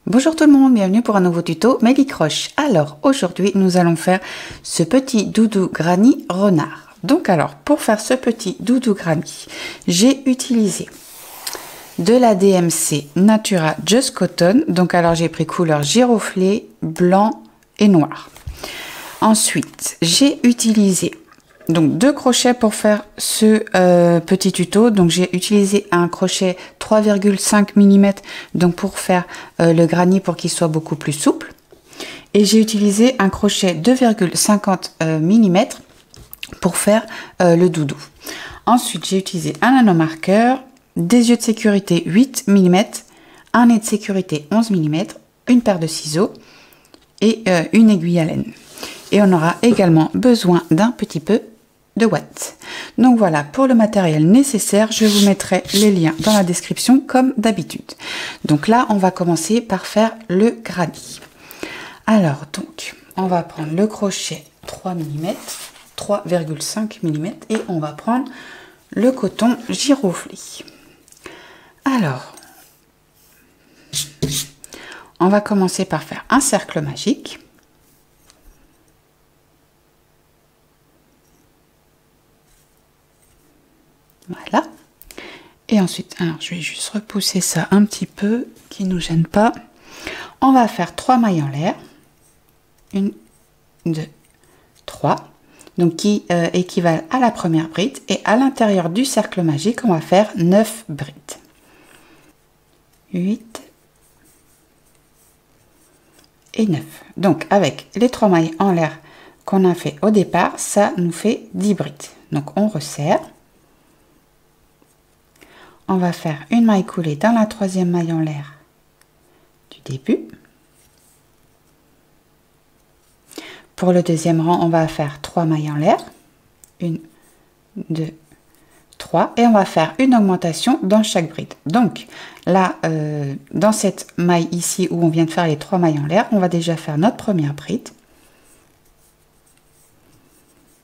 Bonjour tout le monde, bienvenue pour un nouveau tuto Mélie Croche. Alors aujourd'hui nous allons faire ce petit doudou granny renard. Donc alors pour faire ce petit doudou granny, j'ai utilisé de la DMC Natura Just Cotton. Donc alors j'ai pris couleur giroflée, blanc et noir. Ensuite j'ai utilisé donc 2 crochets pour faire ce petit tuto. Donc j'ai utilisé un crochet 3,5 mm donc pour faire le granny pour qu'il soit beaucoup plus souple, et j'ai utilisé un crochet 2,50 mm pour faire le doudou. Ensuite j'ai utilisé un nano marqueur, des yeux de sécurité 8 mm, un nez de sécurité 11 mm, une paire de ciseaux et une aiguille à laine. Et on aura également besoin d'un petit peu de watts. Donc voilà pour le matériel nécessaire. Je vous mettrai les liens dans la description comme d'habitude. Donc là on va commencer par faire le granny. Alors donc on va prendre le crochet 3 mm, 3,5 mm et on va prendre le coton giroflé. Alors on va commencer par faire un cercle magique. Voilà. Et ensuite, alors je vais juste repousser ça un petit peu, qui ne nous gêne pas. On va faire 3 mailles en l'air. 1, 2, 3. Donc qui équivalent à la première bride. Et à l'intérieur du cercle magique, on va faire 9 brides. 8 et 9. Donc avec les 3 mailles en l'air qu'on a fait au départ, ça nous fait 10 brides. Donc on resserre. On va faire une maille coulée dans la 3e maille en l'air du début. Pour le 2e rang, on va faire 3 mailles en l'air. 1, 2, 3. Et on va faire une augmentation dans chaque bride. Donc là, dans cette maille ici où on vient de faire les 3 mailles en l'air, on va déjà faire notre première bride.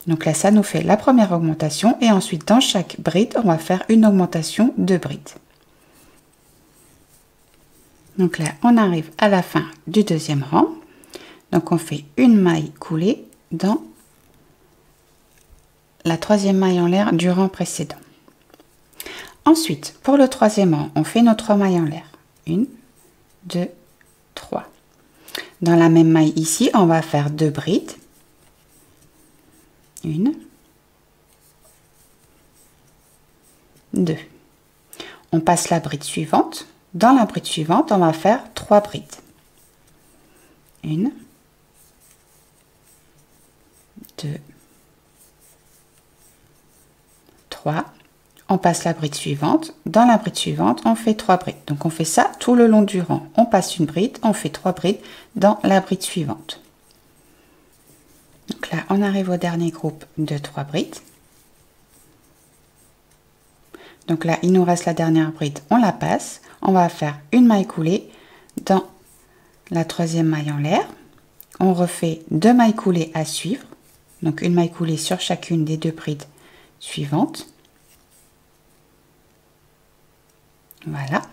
Donc là, ça nous fait la première augmentation. Et ensuite, dans chaque bride, on va faire une augmentation de bride. Donc là, on arrive à la fin du 2e rang. Donc on fait une maille coulée dans la 3e maille en l'air du rang précédent. Ensuite, pour le 3e rang, on fait nos 3 mailles en l'air. 1, 2, 3. Dans la même maille ici, on va faire 2 brides. 1, 2. On passe la bride suivante. Dans la bride suivante, on va faire 3 brides. 1, 2, 3. On passe la bride suivante. Dans la bride suivante, on fait 3 brides. Donc on fait ça tout le long du rang. On passe une bride, on fait 3 brides dans la bride suivante. Donc là, on arrive au dernier groupe de 3 brides. Donc là, il nous reste la dernière bride, on la passe. On va faire une maille coulée dans la 3e maille en l'air. On refait 2 mailles coulées à suivre. Donc une maille coulée sur chacune des 2 brides suivantes. Voilà.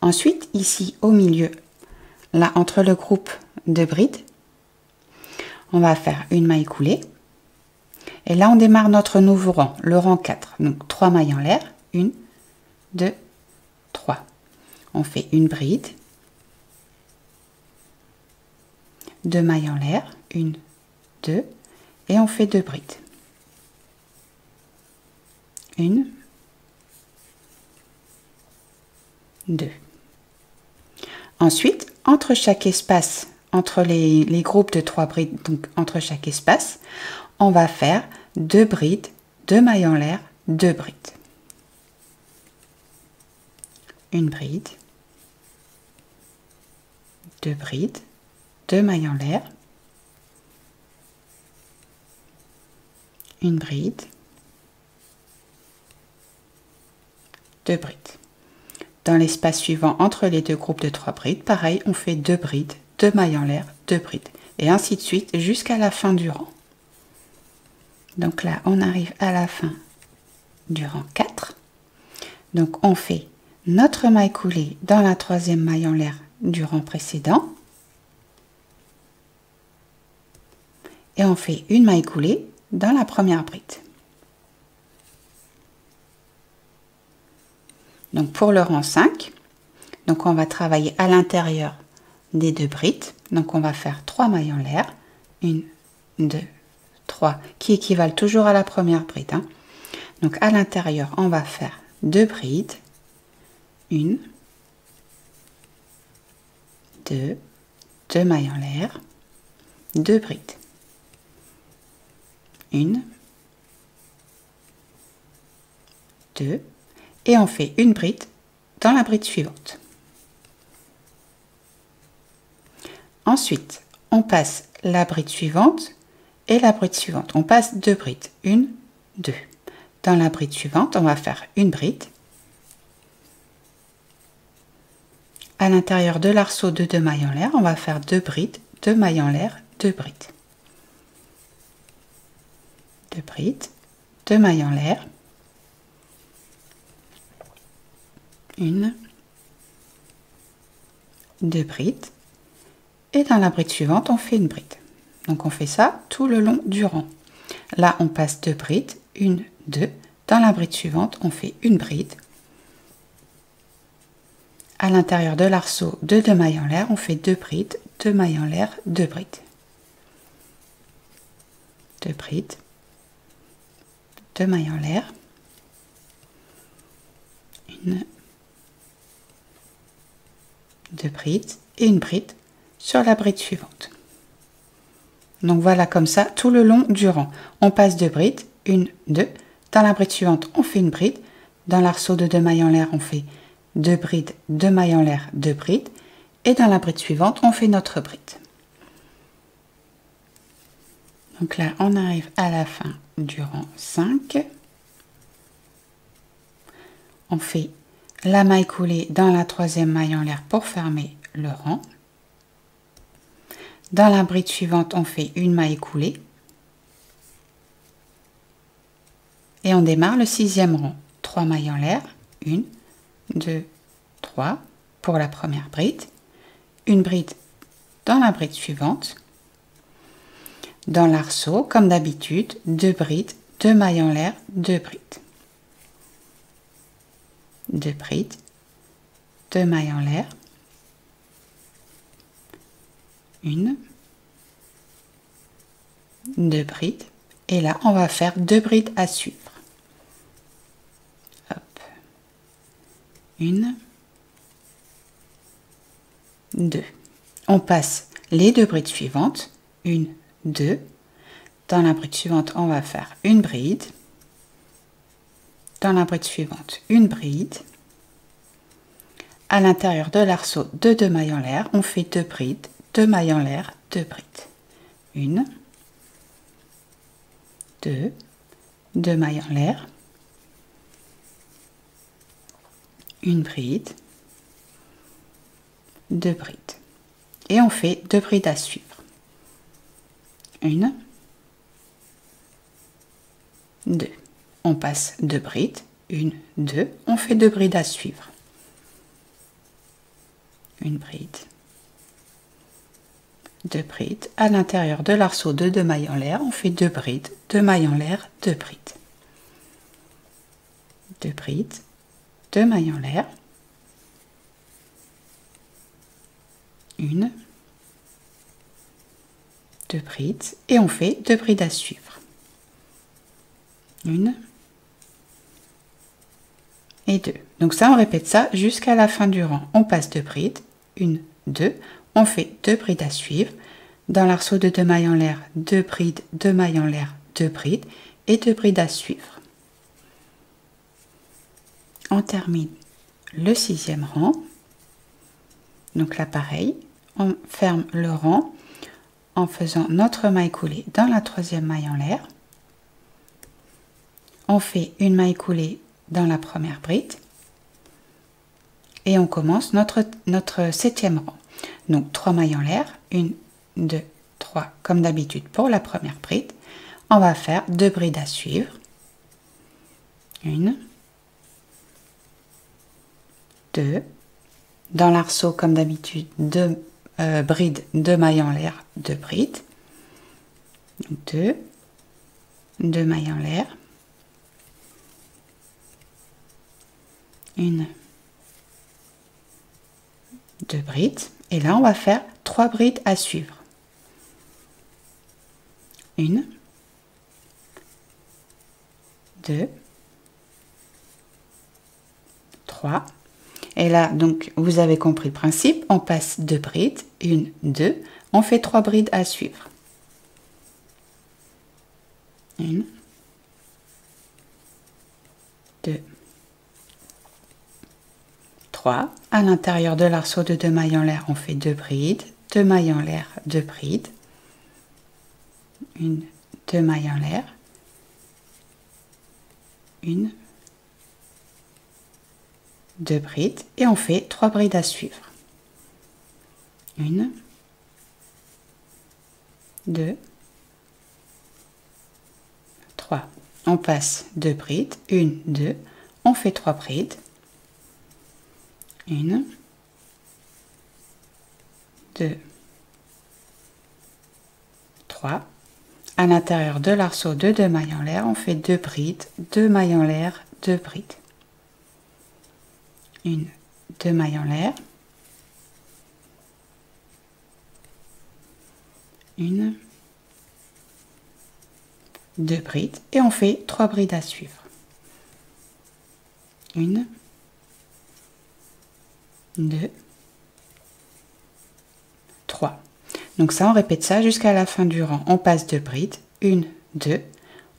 Ensuite, ici au milieu, là entre le groupe de brides, on va faire une maille coulée. Et là, on démarre notre nouveau rang, le rang 4. Donc 3 mailles en l'air. 1, 2, 3. On fait une bride. 2 mailles en l'air. 1, 2. Et on fait 2 brides. 1, 2. Ensuite, entre chaque espace, entre les groupes de 3 brides, donc entre chaque espace, on va faire 2 brides, 2 mailles en l'air, 2 brides. Une bride, 2 brides, 2 mailles en l'air, une bride, 2 brides. Dans l'espace suivant entre les 2 groupes de 3 brides, pareil, on fait 2 brides, 2 mailles en l'air, 2 brides, et ainsi de suite jusqu'à la fin du rang. Donc là, on arrive à la fin du rang 4. Donc on fait notre maille coulée dans la 3e maille en l'air du rang précédent. Et on fait une maille coulée dans la première bride. Donc pour le rang 5, donc on va travailler à l'intérieur des 2 brides. Donc on va faire 3 mailles en l'air, 1, 2, 3, qui équivalent toujours à la première bride. Hein. Donc à l'intérieur, on va faire 2 brides, 1, 2, 2 mailles en l'air, 2 brides. 1, 2, et on fait une bride dans la bride suivante. Ensuite, on passe la bride suivante et la bride suivante. On passe 2 brides, 1, 2. Dans la bride suivante, on va faire une bride. À l'intérieur de l'arceau de 2 mailles en l'air, on va faire 2 brides, 2 mailles en l'air, 2 brides. 2 brides, 2 mailles en l'air, 1, 2 brides, et dans la bride suivante, on fait une bride. Donc on fait ça tout le long du rang. Là, on passe 2 brides, 1, 2. Dans la bride suivante, on fait une bride. À l'intérieur de l'arceau de 2 mailles en l'air, on fait 2 brides, 2 mailles en l'air, 2 brides. 2 brides, 2 mailles en l'air, 1, 2 brides et une bride sur la bride suivante. Donc voilà comme ça tout le long du rang. On passe 2 brides, 1, 2. Dans la bride suivante, on fait une bride. Dans l'arceau de 2 mailles en l'air, on fait 2 brides, 2 mailles en l'air, 2 brides. Et dans la bride suivante, on fait notre bride. Donc là, on arrive à la fin du rang 5. On fait la maille coulée dans la 3e maille en l'air pour fermer le rang. Dans la bride suivante, on fait une maille coulée. Et on démarre le 6e rang. 3 mailles en l'air, 1, 2, 3 pour la première bride. Une bride dans la bride suivante. Dans l'arceau, comme d'habitude, 2 brides, 2 mailles en l'air, 2 brides. 2 brides, 2 mailles en l'air, 1, 2 brides, et là on va faire 2 brides à suivre. Hop. 1, 2. On passe les 2 brides suivantes, 1, 2. Dans la bride suivante, on va faire une bride. Dans la bride suivante, une bride. À l'intérieur de l'arceau de 2 mailles en l'air, on fait 2 brides, 2 mailles en l'air, 2 brides. 1, 2, 2 mailles en l'air, une bride, 2 brides. Et on fait 2 brides à suivre. 1, 2. On passe 2 brides, 1, 2. On fait 2 brides à suivre. Une bride, 2 brides. À l'intérieur de l'arceau de 2 mailles en l'air, on fait 2 brides, 2 mailles en l'air, 2 brides. 2 brides, 2 mailles en l'air, 1, 2 brides, et on fait 2 brides à suivre. 1 et 2. Donc ça, on répète ça jusqu'à la fin du rang. On passe 2 brides, 1, 2, on fait 2 brides à suivre. Dans l'arceau de 2 mailles en l'air, 2 brides, 2 mailles en l'air, 2 brides et 2 brides à suivre. On termine le 6e rang. Donc là, pareil, on ferme le rang en faisant notre maille coulée dans la 3e maille en l'air. On fait une maille coulée dans la première bride et on commence notre 7e rang. Donc 3 mailles en l'air, 1, 2, 3 comme d'habitude pour la première bride. On va faire 2 brides à suivre. 1, 2, Dans l'arceau, comme d'habitude, 2 brides, 2 mailles en l'air, 2 brides. 2 mailles en l'air. 1, 2 brides. Et là, on va faire 3 brides à suivre. 1, 2, 3. Et là, donc, vous avez compris le principe. On passe 2 brides. 1, 2. On fait 3 brides à suivre. 1, 2, 3. À l'intérieur de l'arceau de 2 mailles en l'air, on fait 2 brides. 2 mailles en l'air, 2 brides. 1, 2 mailles en l'air. 1, 2 brides. Et on fait 3 brides à suivre. 1, 2, 3. On passe 2 brides. 1, 2. On fait 3 brides. 1, 2, 3. À l'intérieur de l'arceau de 2 mailles en l'air, on fait 2 brides, 2 mailles en l'air, 2 brides. 1, 2 mailles en l'air. 1, 2 brides. Et on fait 3 brides à suivre. 1, 2, 3. Donc ça, on répète ça jusqu'à la fin du rang. On passe 2 brides. 1, 2.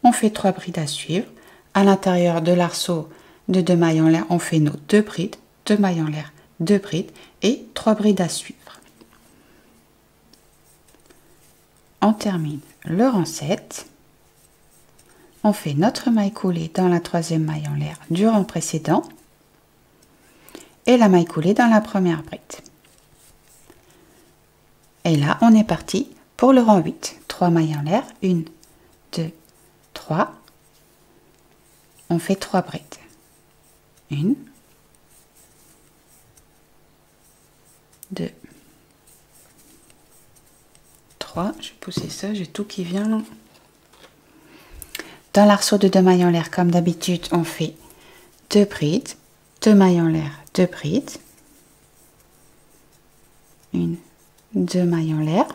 On fait 3 brides à suivre. À l'intérieur de l'arceau de 2 mailles en l'air, on fait nos 2 brides, 2 mailles en l'air, 2 brides et 3 brides à suivre. On termine le rang 7. On fait notre maille coulée dans la 3e maille en l'air du rang précédent et la maille coulée dans la première bride. Et là, on est parti pour le rang 8. 3 mailles en l'air, 1, 2, 3. On fait 3 brides. 1, 2, 3. Je vais pousser ça, j'ai tout qui vient là. Dans l'arceau de 2 mailles en l'air, comme d'habitude, on fait 2 brides, 2 mailles en l'air, 2 brides. 1, 2 mailles en l'air,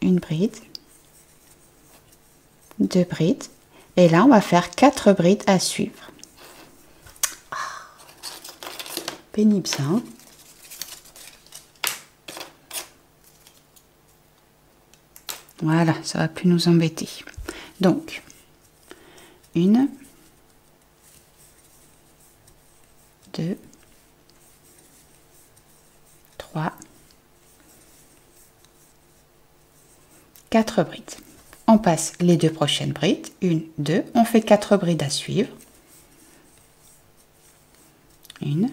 1 bride, 2 brides. Et là, on va faire 4 brides à suivre. Pénible ça, hein? Voilà, ça va plus nous embêter. Donc, 1, 2, 3, 4 brides. On passe les 2 prochaines brides. 1, 2. On fait 4 brides à suivre. 1,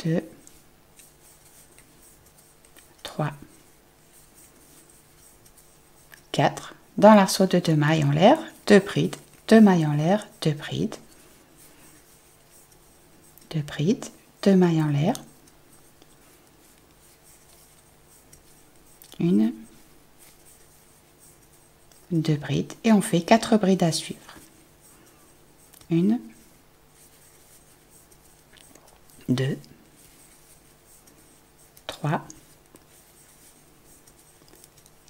2, 3, 4. Dans l'arceau de 2 mailles en l'air, 2 brides, 2 mailles en l'air, 2 brides. 2 brides, 2 mailles en l'air. 1, 2 brides et on fait 4 brides à suivre. 1, 2, 3,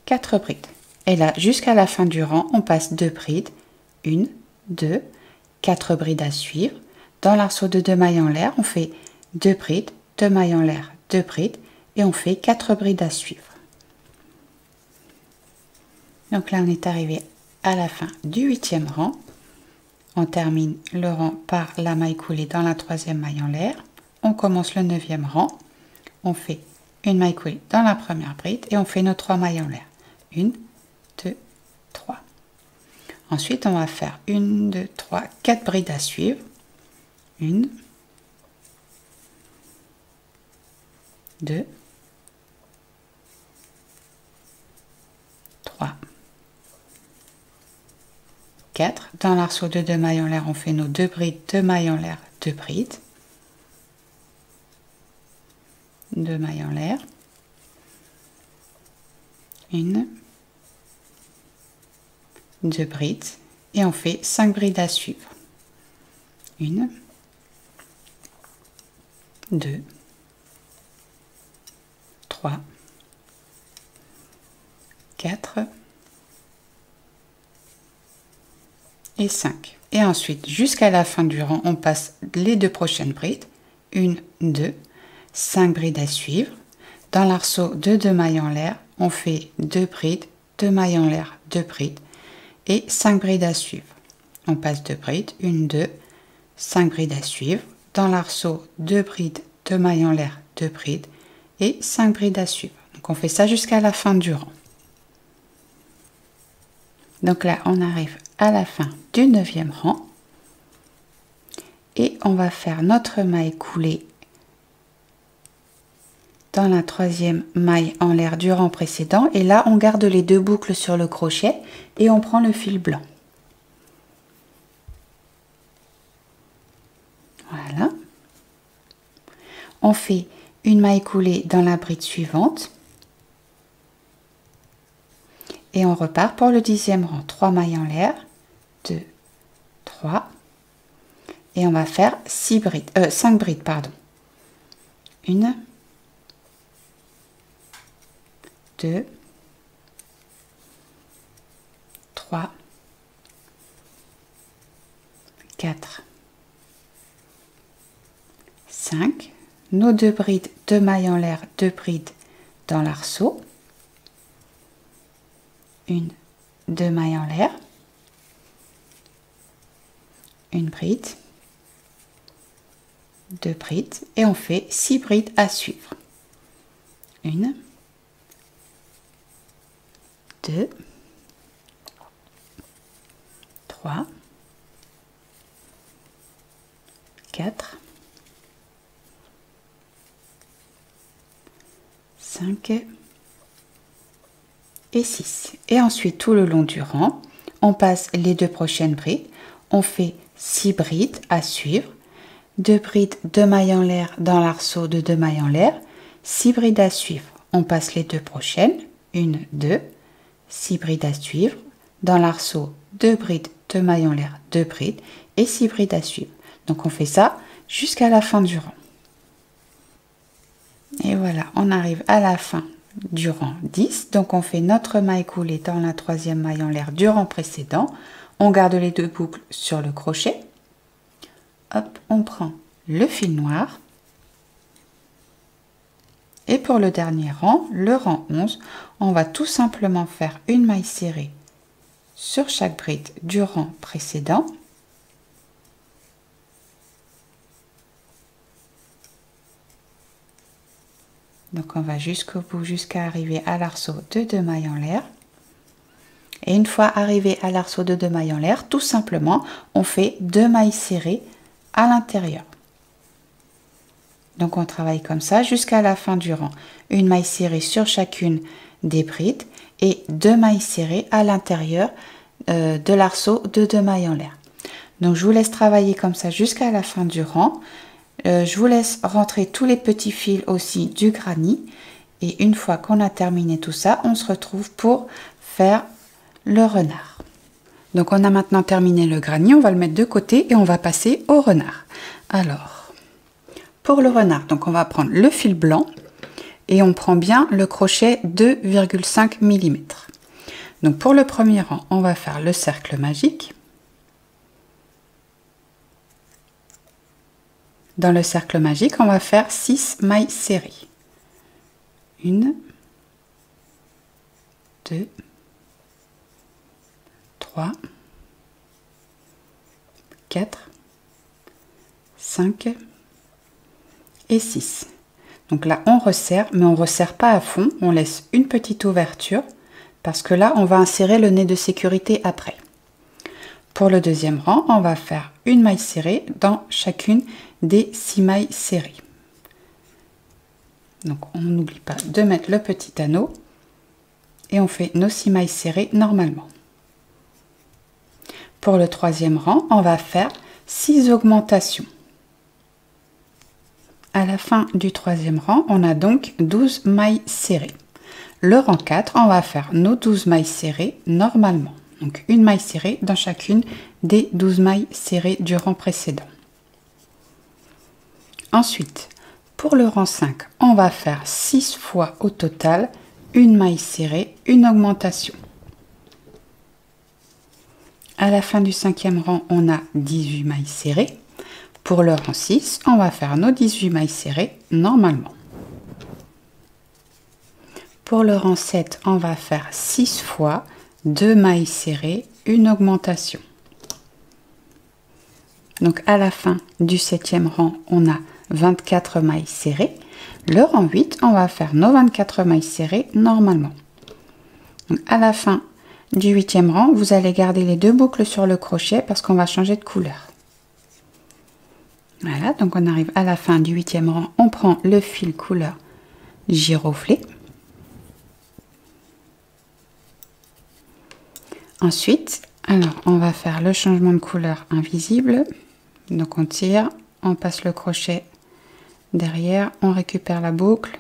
4 brides. Et là, jusqu'à la fin du rang, on passe 2 brides. 1, 2, 4 brides à suivre. Dans l'arceau de 2 mailles en l'air, on fait 2 brides, 2 mailles en l'air, 2 brides et on fait 4 brides à suivre. Donc là, on est arrivé à la fin du 8e rang. On termine le rang par la maille coulée dans la 3e maille en l'air. On commence le 9e rang. On fait une maille coulée dans la première bride et on fait nos 3 mailles en l'air. 1, 2, 3. Ensuite, on va faire 1, 2, 3, 4 brides à suivre. 1, 2, 3, 4. Dans l'arceau de 2 mailles en l'air, on fait nos 2 brides, 2 mailles en l'air, 2 brides, 2 mailles en l'air, 1, 2 brides et on fait 5 brides à suivre. 1, 2, 3, 4 et 5. Et ensuite, jusqu'à la fin du rang, on passe les 2 prochaines brides. 1, 2, 5 brides à suivre. Dans l'arceau de 2 mailles en l'air, on fait 2 brides, 2 mailles en l'air, 2 brides et 5 brides à suivre. On passe 2 brides, 1, 2, 5 brides à suivre. Dans l'arceau, 2 brides, 2 mailles en l'air, 2 brides et 5 brides à suivre. Donc on fait ça jusqu'à la fin du rang. Donc là, on arrive à la fin du 9e rang et on va faire notre maille coulée dans la 3e maille en l'air du rang précédent. Et là, on garde les 2 boucles sur le crochet et on prend le fil blanc. Voilà. On fait une maille coulée dans la bride suivante. Et on repart pour le 10e rang. 3 mailles en l'air, 2, 3. Et on va faire 5 brides, pardon. 1, 2, 3, 4, 5. Nos 2 brides, 2 mailles en l'air, 2 brides dans l'arceau. 1, 2 mailles en l'air, 1 bride, 2 brides et on fait 6 brides à suivre. 1, 2, 3, 4, 5 et 6. Et ensuite, tout le long du rang, on passe les 2 prochaines brides. On fait 6 brides à suivre. 2 brides, 2 mailles en l'air dans l'arceau de 2 mailles en l'air. 6 brides à suivre. On passe les 2 prochaines. 1, 2, 6 brides à suivre. Dans l'arceau, 2 brides, 2 mailles en l'air, 2 brides et 6 brides à suivre. Donc on fait ça jusqu'à la fin du rang. Et voilà, on arrive à la fin du rang 10. Donc on fait notre maille coulée dans la 3e maille en l'air du rang précédent. On garde les 2 boucles sur le crochet. Hop, on prend le fil noir. Et pour le dernier rang, le rang 11, on va tout simplement faire une maille serrée sur chaque bride du rang précédent. Donc on va jusqu'au bout, jusqu'à arriver à l'arceau de 2 mailles en l'air. Et une fois arrivé à l'arceau de 2 mailles en l'air, tout simplement, on fait 2 mailles serrées à l'intérieur. Donc on travaille comme ça jusqu'à la fin du rang. Une maille serrée sur chacune des brides et 2 mailles serrées à l'intérieur de l'arceau de 2 mailles en l'air. Donc je vous laisse travailler comme ça jusqu'à la fin du rang. Je vous laisse rentrer tous les petits fils aussi du granny. Et une fois qu'on a terminé tout ça, on se retrouve pour faire le renard. Donc on a maintenant terminé le granny, on va le mettre de côté et on va passer au renard. Alors, pour le renard, donc on va prendre le fil blanc et on prend bien le crochet 2,5 mm. Donc pour le premier rang, on va faire le cercle magique. Dans le cercle magique, on va faire 6 mailles serrées. 1, 2, 3, 4, 5 et 6. Donc là, on resserre, mais on ne resserre pas à fond. On laisse une petite ouverture parce que là, on va insérer le nœud de sécurité après. Pour le deuxième rang, on va faire une maille serrée dans chacune des 6 mailles serrées. Donc on n'oublie pas de mettre le petit anneau et on fait nos 6 mailles serrées normalement. Pour le troisième rang, on va faire 6 augmentations. À la fin du troisième rang, on a donc 12 mailles serrées. Le rang 4, on va faire nos 12 mailles serrées normalement. Donc une maille serrée dans chacune des 12 mailles serrées du rang précédent. Ensuite, pour le rang 5, on va faire 6 fois au total une maille serrée, une augmentation. À la fin du cinquième rang, on a 18 mailles serrées. Pour le rang 6, on va faire nos 18 mailles serrées normalement. Pour le rang 7, on va faire 6 fois 2 mailles serrées, une augmentation. Donc à la fin du septième rang, on a 24 mailles serrées. Le rang 8, on va faire nos 24 mailles serrées normalement. Donc à la fin du huitième rang, vous allez garder les deux boucles sur le crochet parce qu'on va changer de couleur. Voilà, donc on arrive à la fin du huitième rang, on prend le fil couleur giroflée. Ensuite, alors on va faire le changement de couleur invisible. Donc on tire, on passe le crochet derrière, on récupère la boucle.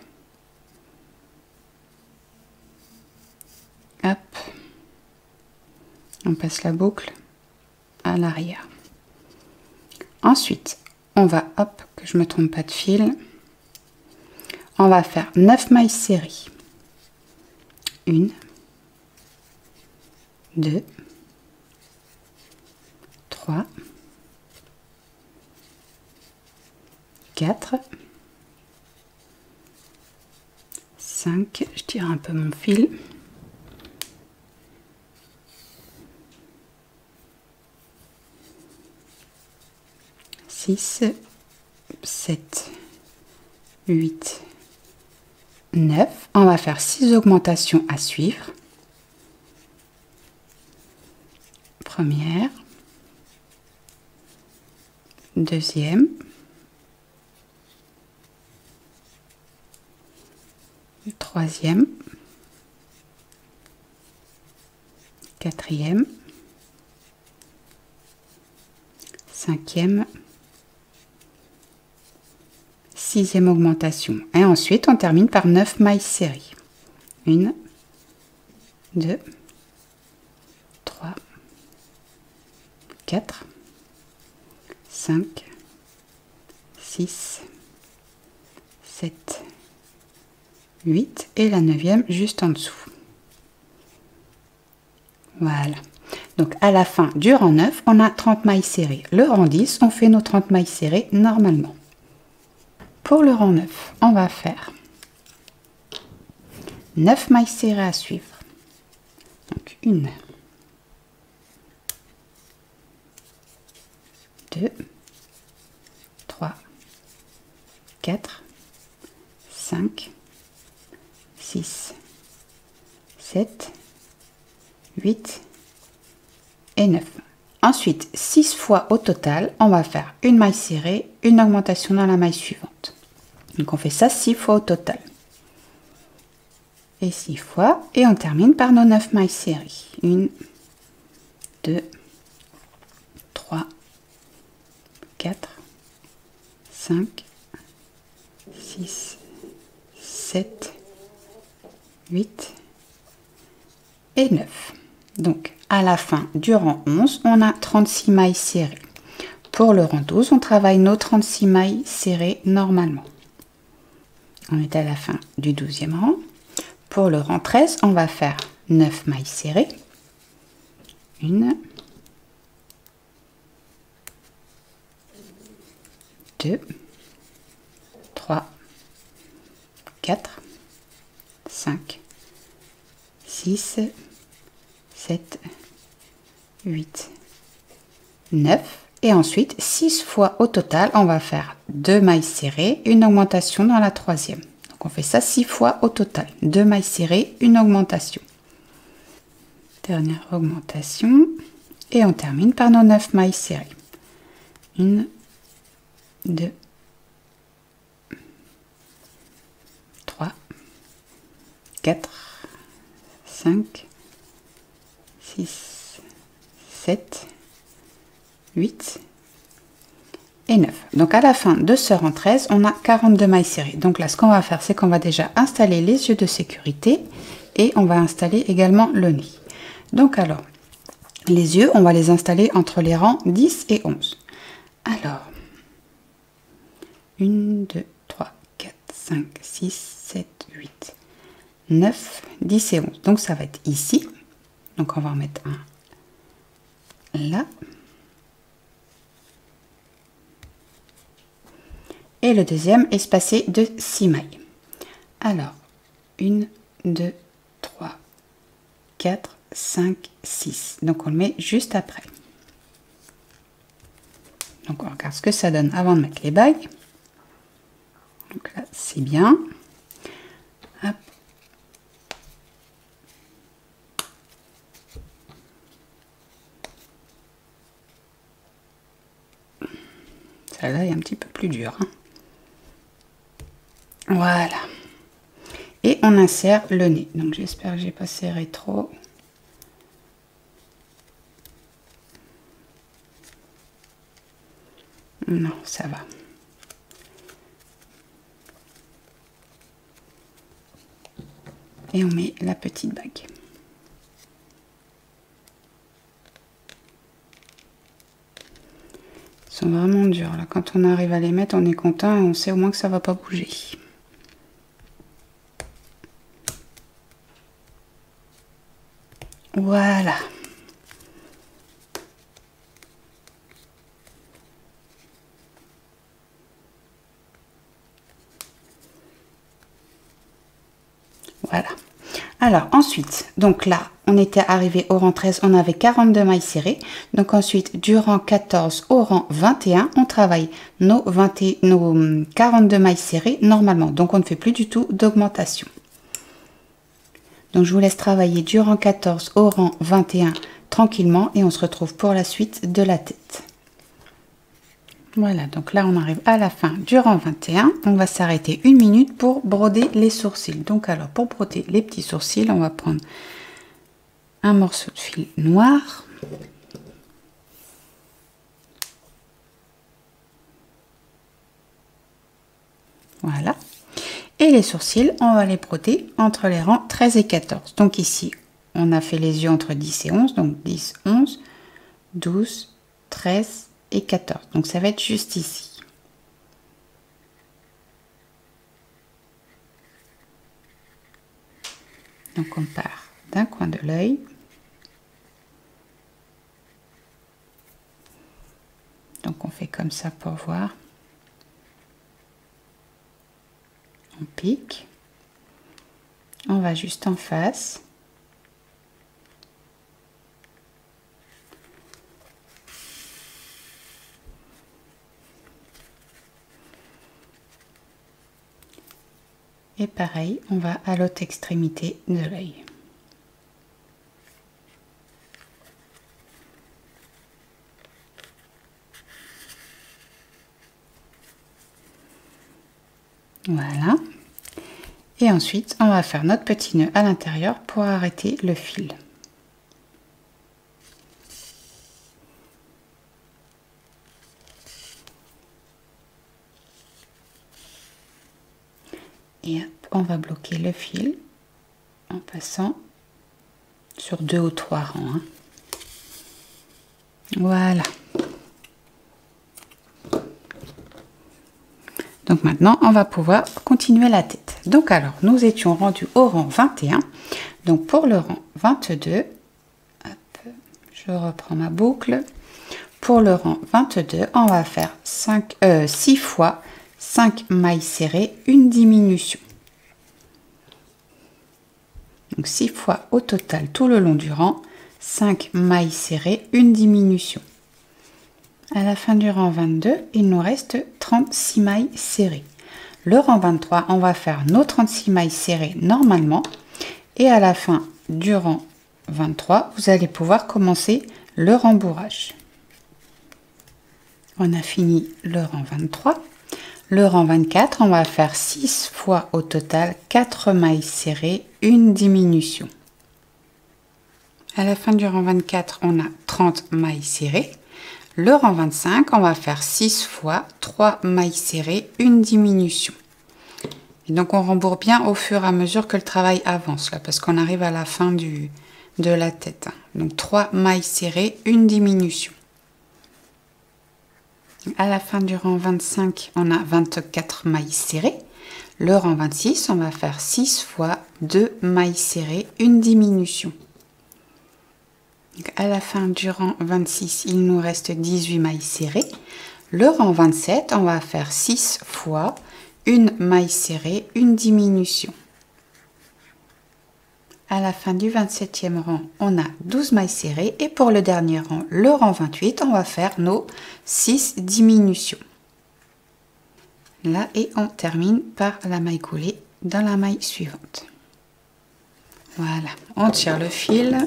Hop. On passe la boucle à l'arrière. Ensuite, on va, hop, que je me trompe pas de fil. On va faire 9 mailles serrées. 1, 2, 3, 4, 5, je tire un peu mon fil. 6, 7, 8, 9. On va faire 6 augmentations à suivre. Première, deuxième, troisième, quatrième, cinquième, sixième augmentation. Et ensuite, on termine par 9 mailles serrées. 1, 2, 3, 4, 5, 6, 7, 8 et la 9e juste en dessous. Voilà. Donc à la fin du rang 9, on a 30 mailles serrées. Le rang 10, on fait nos 30 mailles serrées normalement. Pour le rang 9, on va faire 9 mailles serrées à suivre. Donc 1, 2, 3, 4, 5, 6, 7, 8 et 9. Ensuite, 6 fois au total, on va faire une maille serrée, une augmentation dans la maille suivante. Donc on fait ça 6 fois au total. Et 6 fois, et on termine par nos 9 mailles serrées. 1, 2, 3, 4, 5, 6, 7, 8 et 9. Donc, à la fin du rang 11, on a 36 mailles serrées. Pour le rang 12, on travaille nos 36 mailles serrées normalement. On est à la fin du 12e rang. Pour le rang 13, on va faire 9 mailles serrées. 1, 2, 3, 4, 5, 6, 7, 8, 9. Et ensuite, 6 fois au total, on va faire 2 mailles serrées, une augmentation dans la troisième. Donc on fait ça 6 fois au total. 2 mailles serrées, une augmentation. Dernière augmentation. Et on termine par nos 9 mailles serrées. 1, 2, 3, 4, 5, 6, 7, 8 et 9. Donc à la fin de ce rang 13, on a 42 mailles serrées. Donc là, ce qu'on va faire, c'est qu'on va déjà installer les yeux de sécurité et on va installer également le nez. Donc alors, les yeux, on va les installer entre les rangs 10 et 11. Alors, 1, 2, 3, 4, 5, 6, 7, 8, 9, 10 et 11. Donc ça va être ici. Donc on va en mettre un là. Et le deuxième espacé de 6 mailles. Alors, 1, 2, 3, 4, 5, 6. Donc on le met juste après. Donc on regarde ce que ça donne avant de mettre les bagues. Donc là, c'est bien. Hop. Celle-là est un petit peu plus dure. Hein. Voilà. Et on insère le nez. Donc j'espère que j'ai pas serré trop. Non, ça va. Et on met la petite bague. Ils sont vraiment durs. Là. Quand on arrive à les mettre, on est content et on sait au moins que ça va pas bouger. Voilà. Voilà. Alors ensuite, donc là, on était arrivé au rang 13, on avait 42 mailles serrées. Donc ensuite, du rang 14 au rang 21, on travaille nos 42 mailles serrées normalement. Donc on ne fait plus du tout d'augmentation. Donc je vous laisse travailler du rang 14 au rang 21 tranquillement et on se retrouve pour la suite de la tête. Voilà, donc là on arrive à la fin du rang 21. On va s'arrêter 1 minute pour broder les sourcils. Donc alors pour broder les petits sourcils, on va prendre un morceau de fil noir. Voilà. Et les sourcils, on va les broder entre les rangs 13 et 14. Donc ici, on a fait les yeux entre 10 et 11. Donc 10, 11, 12, 13 et 14. Donc ça va être juste ici. Donc on part d'un coin de l'œil. Donc on fait comme ça pour voir. On pique. On va juste en face. Et pareil, on va à l'autre extrémité de l'œil. Voilà. Et ensuite, on va faire notre petit nœud à l'intérieur pour arrêter le fil. Et hop, on va bloquer le fil en passant sur 2 ou 3 rangs. Hein. Voilà. Donc maintenant, on va pouvoir continuer la tête. Donc alors, nous étions rendus au rang 21. Donc pour le rang 22, hop, je reprends ma boucle. Pour le rang 22, on va faire 6 fois 5 mailles serrées, une diminution. Donc 6 fois au total tout le long du rang, 5 mailles serrées, une diminution. À la fin du rang 22, il nous reste 36 mailles serrées. Le rang 23, on va faire nos 36 mailles serrées normalement. Et à la fin du rang 23, vous allez pouvoir commencer le rembourrage. On a fini le rang 23. Le rang 24, on va faire 6 fois au total 4 mailles serrées, une diminution. À la fin du rang 24, on a 30 mailles serrées. Le rang 25, on va faire 6 fois 3 mailles serrées, une diminution. Et donc on rembourre bien au fur et à mesure que le travail avance, là, parce qu'on arrive à la fin de la tête. Donc 3 mailles serrées, une diminution. À la fin du rang 25, on a 24 mailles serrées. Le rang 26, on va faire 6 fois 2 mailles serrées, une diminution. Donc à la fin du rang 26, il nous reste 18 mailles serrées. Le rang 27, on va faire 6 fois une maille serrée, une diminution. À la fin du 27e rang, on a 12 mailles serrées et pour le dernier rang, le rang 28, on va faire nos 6 diminutions. Là, et on termine par la maille coulée dans la maille suivante. Voilà, on tire le fil.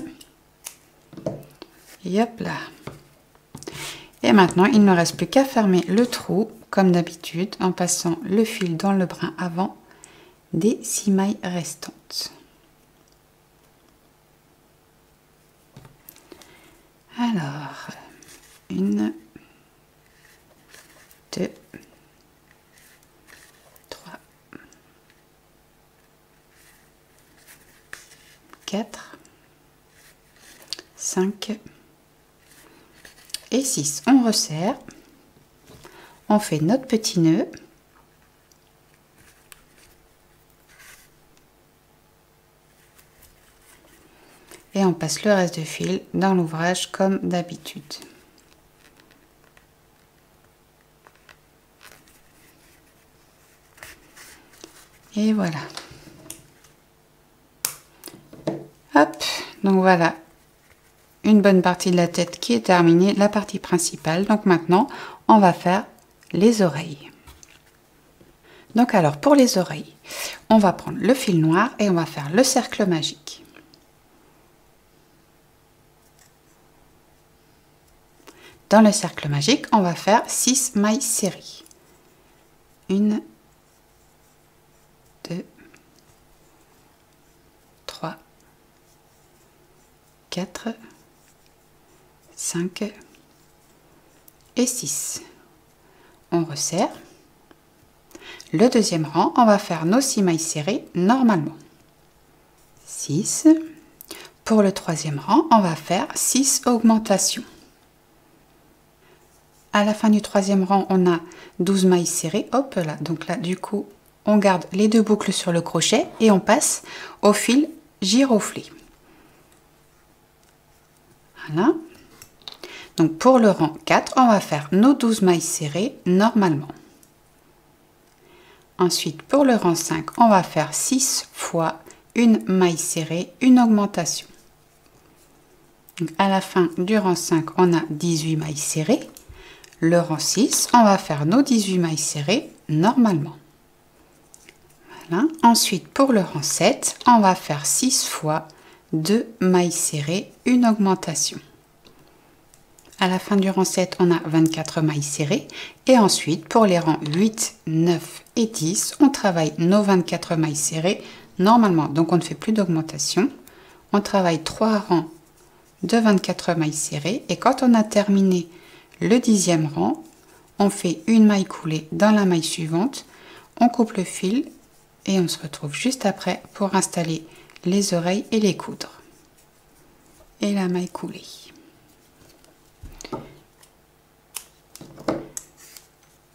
Et hop là. Et maintenant, il ne reste plus qu'à fermer le trou, comme d'habitude, en passant le fil dans le brin avant des 6 mailles restantes. Alors, 1, 2, 3, 4, 5 et 6. On resserre, on fait notre petit nœud. Et on passe le reste de fil dans l'ouvrage comme d'habitude. Et voilà. Hop, donc voilà. Une bonne partie de la tête qui est terminée, la partie principale. Donc maintenant, on va faire les oreilles. Donc alors, pour les oreilles, on va prendre le fil noir et on va faire le cercle magique. Dans le cercle magique, on va faire 6 mailles serrées. 1, 2, 3, 4, 5 et 6. On resserre. Le deuxième rang, on va faire nos 6 mailles serrées normalement. 6. Pour le troisième rang, on va faire 6 augmentations. À la fin du troisième rang, on a 12 mailles serrées. Hop là, donc là, du coup, on garde les 2 boucles sur le crochet et on passe au fil giroflé. Voilà. Donc pour le rang 4, on va faire nos 12 mailles serrées normalement. Ensuite, pour le rang 5, on va faire 6 fois une maille serrée, une augmentation. Donc à la fin du rang 5, on a 18 mailles serrées. Le rang 6, on va faire nos 18 mailles serrées normalement. Voilà. Ensuite, pour le rang 7, on va faire 6 fois 2 mailles serrées, une augmentation. À la fin du rang 7, on a 24 mailles serrées. Et ensuite, pour les rangs 8, 9 et 10, on travaille nos 24 mailles serrées normalement. Donc, on ne fait plus d'augmentation. On travaille 3 rangs de 24 mailles serrées. Et quand on a terminé le 10e rang, on fait une maille coulée dans la maille suivante. On coupe le fil et on se retrouve juste après pour installer les oreilles et les coudre. Et la maille coulée.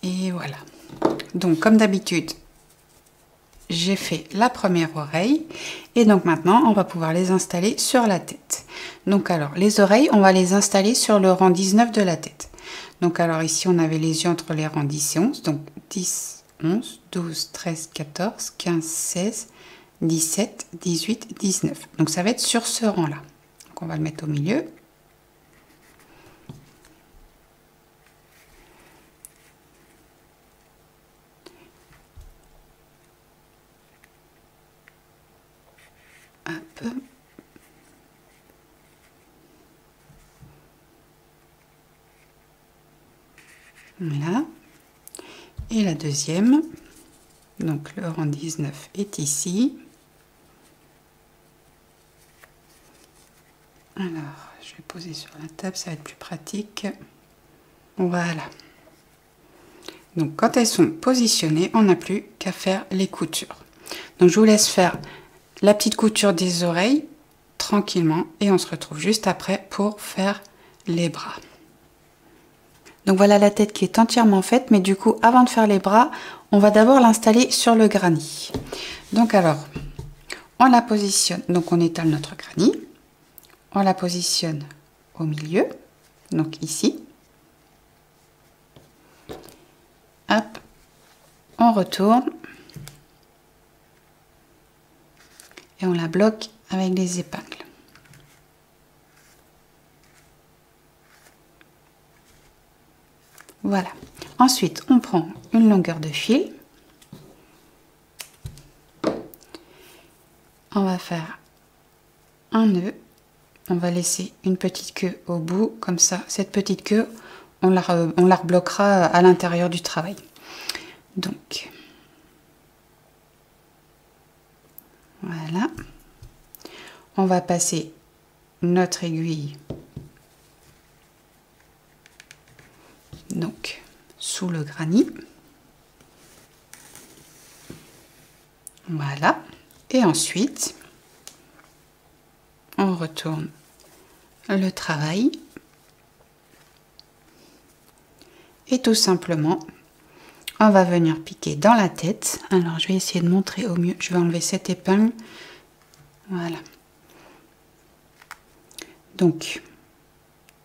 Et voilà. Donc comme d'habitude, j'ai fait la première oreille et donc maintenant on va pouvoir les installer sur la tête. Donc alors les oreilles, on va les installer sur le rang 19 de la tête. Donc alors ici on avait les yeux entre les rangs 10 et 11, donc 10, 11, 12, 13, 14, 15, 16, 17, 18, 19. Donc ça va être sur ce rang là. Donc on va le mettre au milieu. Hop. Voilà. Et la deuxième, donc le rang 19 est ici. Alors, je vais poser sur la table, ça va être plus pratique. Voilà. Donc quand elles sont positionnées, on n'a plus qu'à faire les coutures. Donc je vous laisse faire la petite couture des oreilles tranquillement et on se retrouve juste après pour faire les bras. Donc voilà la tête qui est entièrement faite, mais du coup avant de faire les bras, on va d'abord l'installer sur le granny. Donc alors, on la positionne, donc on étale notre granny, on la positionne au milieu, donc ici. Hop, on retourne et on la bloque avec des épingles. Voilà. Ensuite, on prend une longueur de fil. On va faire un nœud. On va laisser une petite queue au bout, comme ça. Cette petite queue, on la rebloquera à l'intérieur du travail. Donc, voilà. On va passer notre aiguille donc sous le granny. Voilà. Et ensuite, on retourne le travail. Et tout simplement, on va venir piquer dans la tête. Alors, je vais essayer de montrer au mieux. Je vais enlever cette épingle. Voilà. Donc,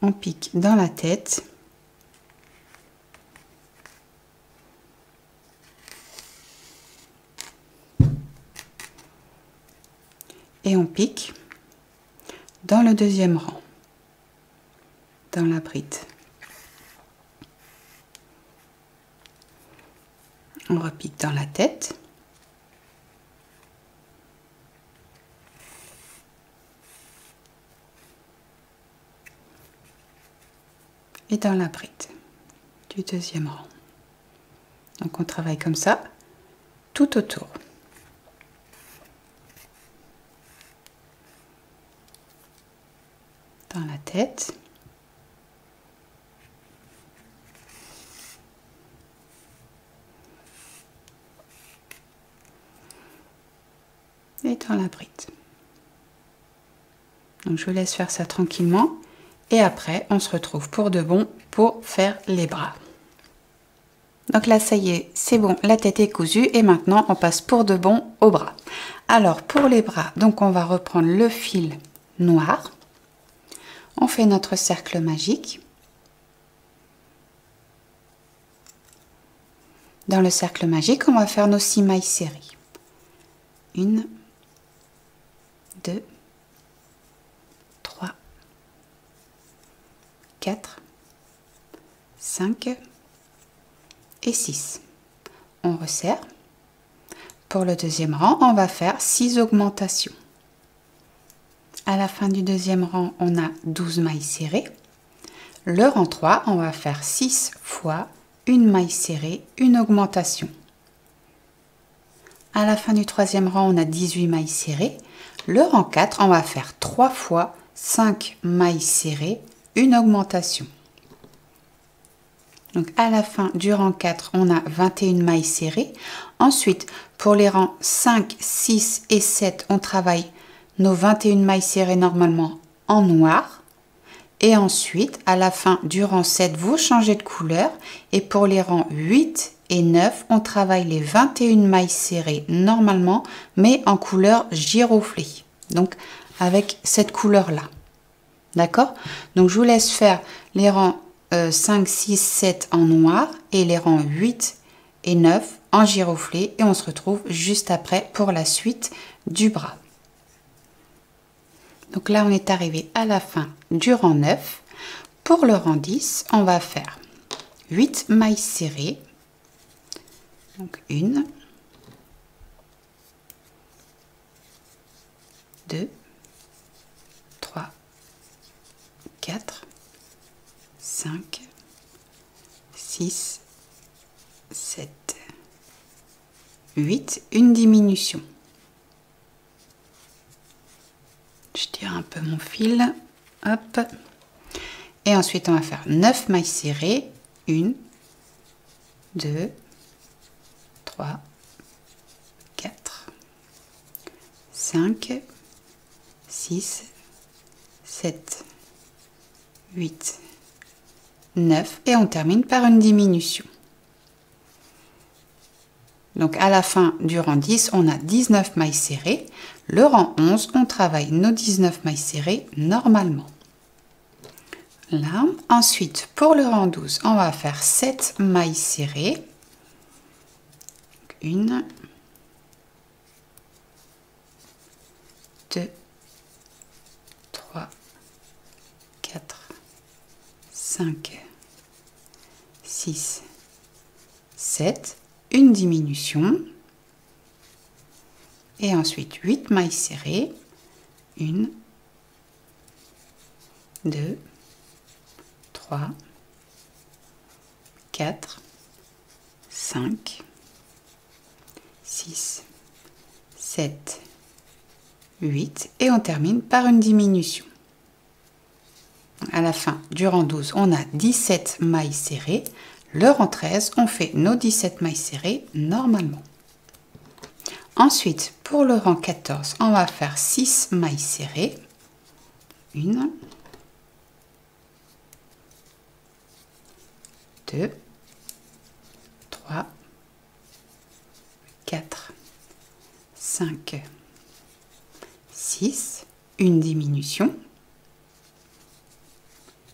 on pique dans la tête. Et on pique dans le deuxième rang, dans la bride. On repique dans la tête. Et dans la bride du deuxième rang. Donc on travaille comme ça tout autour. Dans la tête. Et dans la bride. Donc je vous laisse faire ça tranquillement et après on se retrouve pour de bon pour faire les bras. Donc là ça y est, c'est bon, la tête est cousue et maintenant on passe pour de bon aux bras. Alors pour les bras, donc on va reprendre le fil noir. On fait notre cercle magique. Dans le cercle magique, on va faire nos 6 mailles serrées. 1, 2, 3, 4, 5 et 6. On resserre. Pour le deuxième rang, on va faire 6 augmentations. À la fin du deuxième rang, on a 12 mailles serrées. Le rang 3, on va faire 6 fois une maille serrée, une augmentation. À la fin du troisième rang, on a 18 mailles serrées. Le rang 4, on va faire 3 fois 5 mailles serrées, une augmentation. Donc à la fin du rang 4, on a 21 mailles serrées. Ensuite, pour les rangs 5, 6 et 7, on travaille nos 21 mailles serrées normalement en noir. Et ensuite, à la fin du rang 7, vous changez de couleur. Et pour les rangs 8 et 9, on travaille les 21 mailles serrées normalement, mais en couleur giroflée. Donc, avec cette couleur-là. D'accord? Donc, je vous laisse faire les rangs 5, 6, 7 en noir et les rangs 8 et 9 en giroflée. Et on se retrouve juste après pour la suite du bras. Donc là, on est arrivé à la fin du rang 9. Pour le rang 10, on va faire 8 mailles serrées. Donc 1, 2, 3, 4, 5, 6, 7, 8, une diminution. Je tire un peu mon fil, hop, et ensuite on va faire 9 mailles serrées, 1, 2, 3, 4, 5, 6, 7, 8, 9 et on termine par une diminution. Donc à la fin du rang 10, on a 19 mailles serrées. Le rang 11, on travaille nos 19 mailles serrées normalement. Là, ensuite pour le rang 12, on va faire 7 mailles serrées. 1, 2, 3, 4, 5, 6, 7, une diminution et ensuite 8 mailles serrées, 1, 2, 3, 4, 5, 6, 7, 8 et on termine par une diminution. À la fin du rang 12, on a 17 mailles serrées. Le rang 13, on fait nos 17 mailles serrées normalement. Ensuite, pour le rang 14, on va faire 6 mailles serrées. 1, 2, 3, 4, 5, 6, une diminution,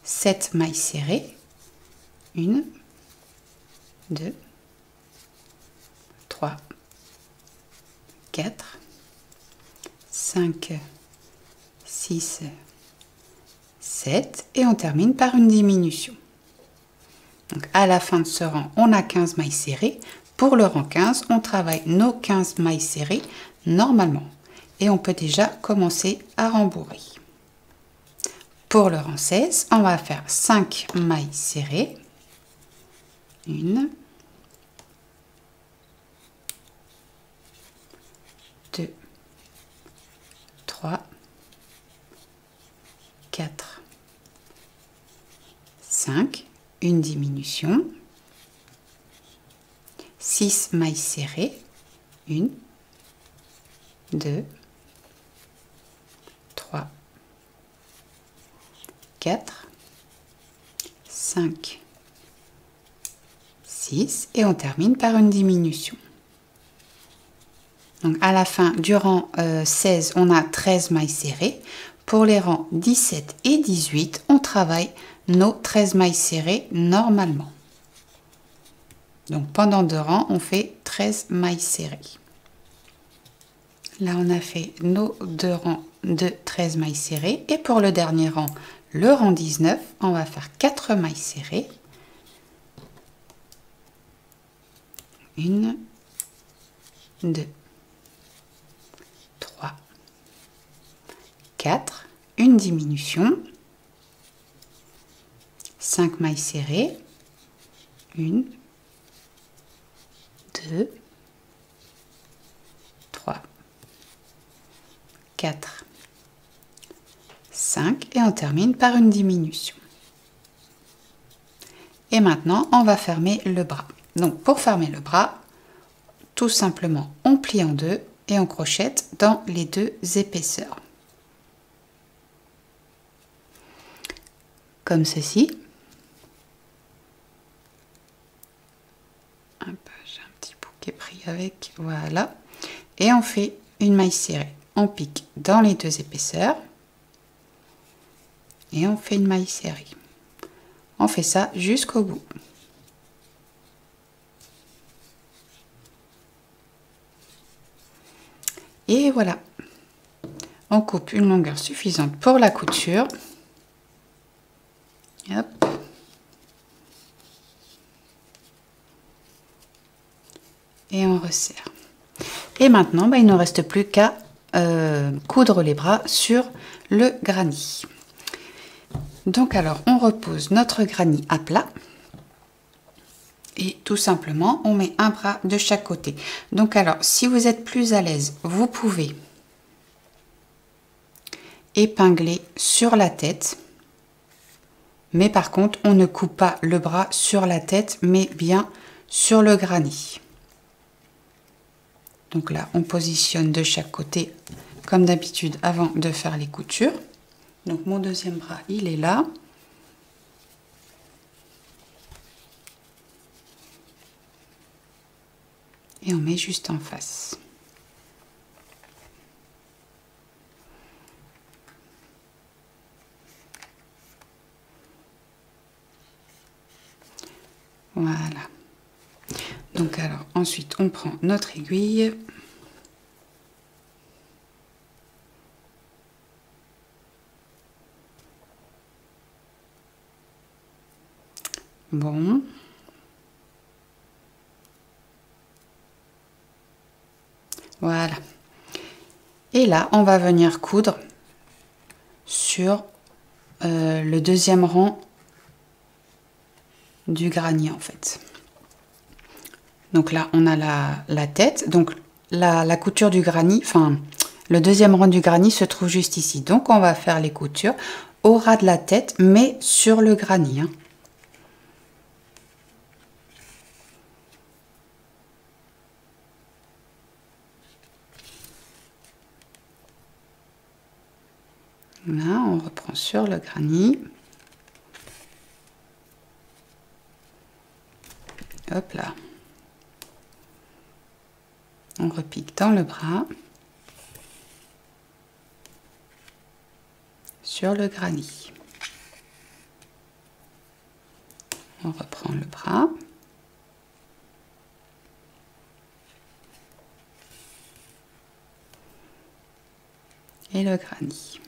7 mailles serrées, 1, 2, 3, 4, 5, 6, 7 et on termine par une diminution. Donc à la fin de ce rang, on a 15 mailles serrées. Pour le rang 15, on travaille nos 15 mailles serrées normalement. Et on peut déjà commencer à rembourrer. Pour le rang 16, on va faire 5 mailles serrées. 1, 2, 3, 4, 5, une diminution, 6 mailles serrées, 1, 2, 3, 4, 5, 6 et on termine par une diminution. Donc à la fin du rang 16, on a 13 mailles serrées. Pour les rangs 17 et 18, on travaille nos 13 mailles serrées normalement. Donc pendant 2 rangs, on fait 13 mailles serrées. Là, on a fait nos 2 rangs de 13 mailles serrées. Et pour le dernier rang, le rang 19, on va faire 4 mailles serrées. 1, 2, 3, 4, une diminution, 5 mailles serrées, 1, 2, 3, 4, 5 et on termine par une diminution. Et maintenant, on va fermer le bras. Donc pour fermer le bras, tout simplement, on plie en deux et on crochette dans les 2 épaisseurs. Comme ceci. J'ai un petit bout qui est pris avec, voilà. Et on fait une maille serrée. On pique dans les 2 épaisseurs. Et on fait une maille serrée. On fait ça jusqu'au bout. Et voilà. On coupe une longueur suffisante pour la couture. Hop. Et on resserre. Et maintenant, il ne reste plus qu'à coudre les bras sur le granny. Donc alors, on repose notre granny à plat. Et tout simplement, on met un bras de chaque côté. Donc alors, si vous êtes plus à l'aise, vous pouvez épingler sur la tête. Mais par contre, on ne coupe pas le bras sur la tête, mais bien sur le granny. Donc là, on positionne de chaque côté, comme d'habitude, avant de faire les coutures. Donc mon deuxième bras, il est là. Et on met juste en face. Voilà. Donc alors, ensuite, on prend notre aiguille. Bon. Voilà. Et là, on va venir coudre sur le deuxième rang du granny en fait. Donc là, on a la tête. Donc la couture du granny, enfin, le deuxième rang du granny se trouve juste ici. Donc on va faire les coutures au ras de la tête, mais sur le granny. Hein. Là, on reprend sur le granny. Hop là. On repique dans le bras. Sur le granny. On reprend le bras. Et le granny.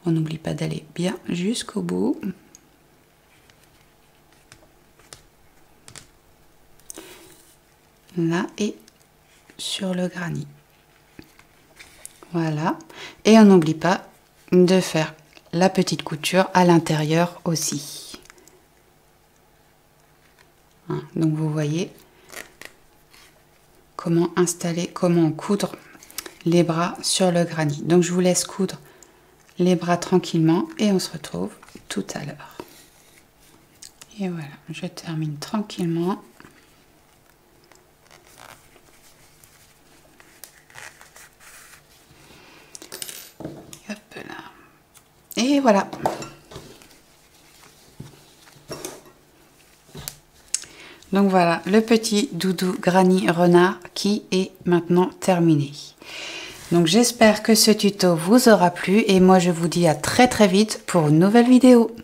On n'oublie pas d'aller bien jusqu'au bout. Là et sur le granny. Voilà. Et on n'oublie pas de faire la petite couture à l'intérieur aussi. Hein, donc vous voyez comment installer, comment coudre les bras sur le granny. Donc je vous laisse coudre les bras tranquillement et on se retrouve tout à l'heure. Et voilà, je termine tranquillement. Hop là. Et voilà. Donc voilà, le petit doudou granny renard qui est maintenant terminé. Donc j'espère que ce tuto vous aura plu et moi je vous dis à très vite pour une nouvelle vidéo.